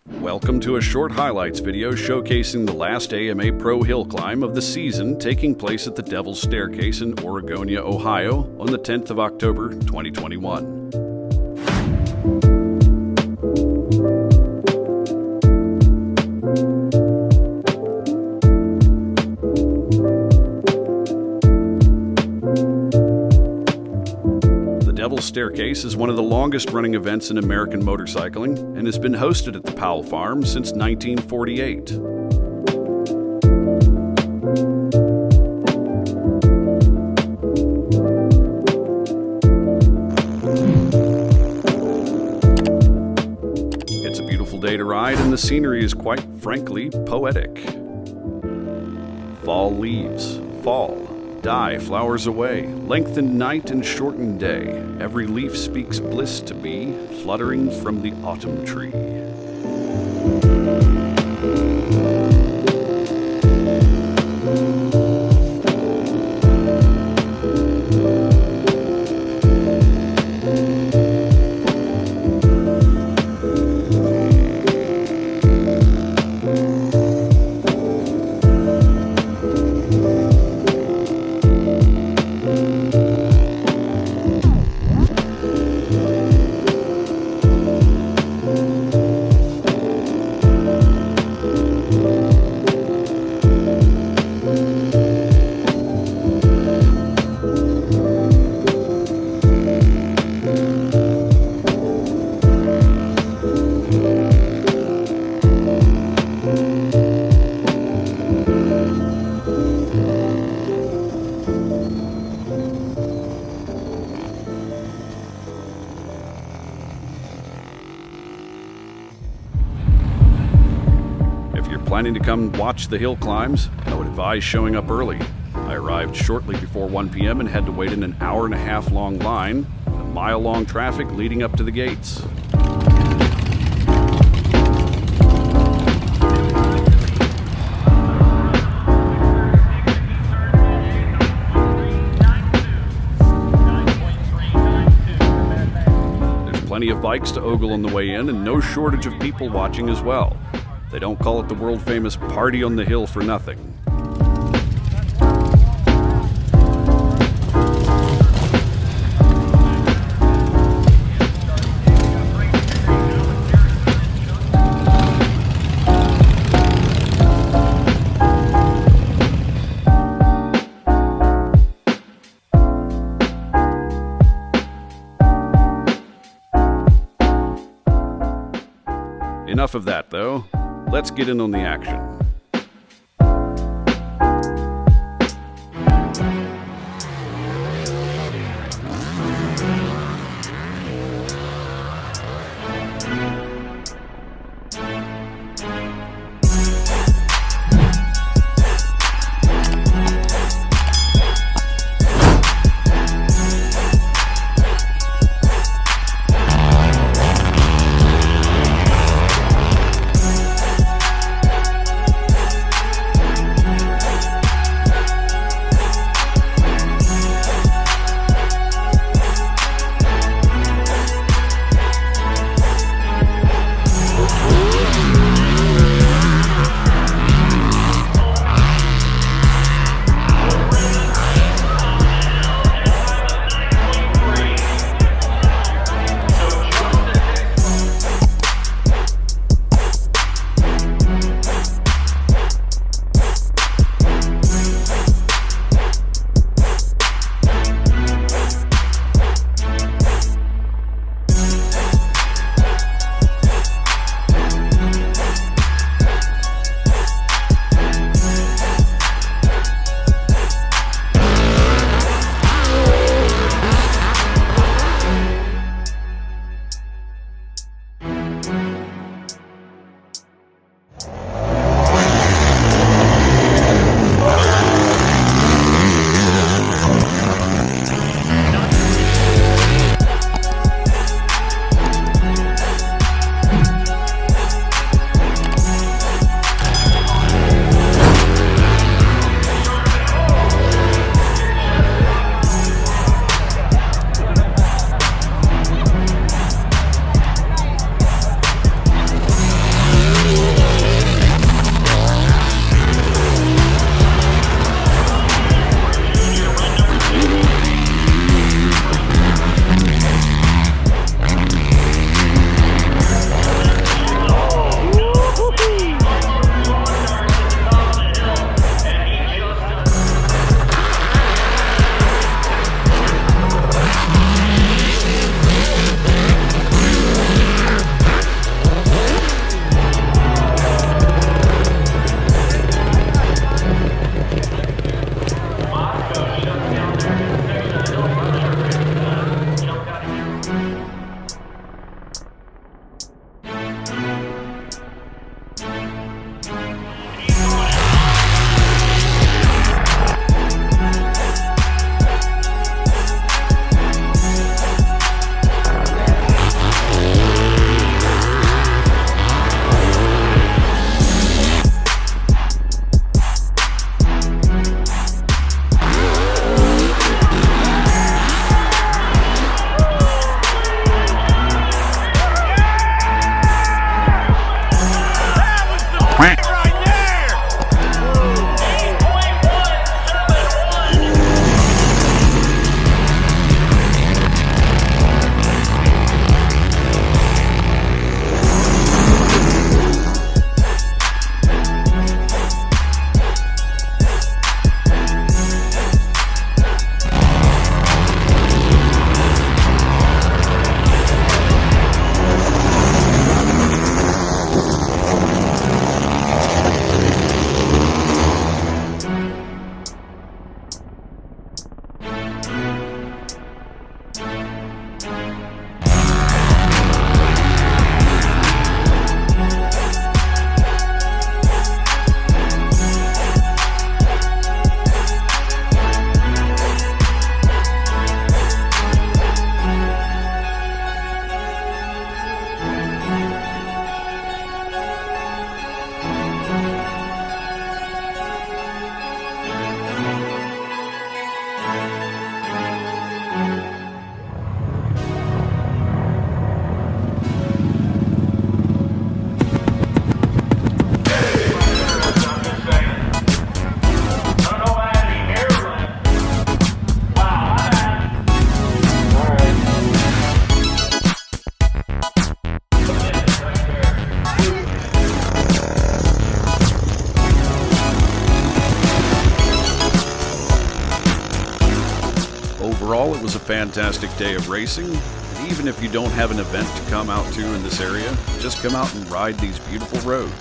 Welcome to a short highlights video showcasing the last AMA Pro hill climb of the season taking place at the Devil's Staircase in Oregonia, Ohio on the 10th of October, 2021. Devil's Staircase is one of the longest running events in American motorcycling and has been hosted at the Powell Farm since 1948. It's a beautiful day to ride and the scenery is quite frankly poetic. Fall leaves, fall. Die flowers away, lengthened night and shortened day. Every leaf speaks bliss to me, fluttering from the autumn tree. Planning to come watch the hill climbs, I would advise showing up early. I arrived shortly before 1 p.m. and had to wait in an hour-and-a-half long line, a mile-long traffic leading up to the gates. There's plenty of bikes to ogle on the way in and no shortage of people watching as well. They don't call it the world-famous Party on the Hill for nothing. Enough of that, though. Let's get in on the action. fantastic day of racing. And even if you don't have an event to come out to in this area, just come out and ride these beautiful roads.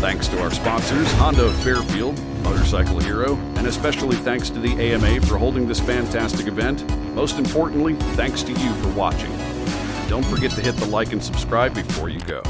Thanks to our sponsors, Honda of Fairfield, Motorcycle Hero, and especially thanks to the AMA for holding this fantastic event. Most importantly, thanks to you for watching. Don't forget to hit the like and subscribe before you go.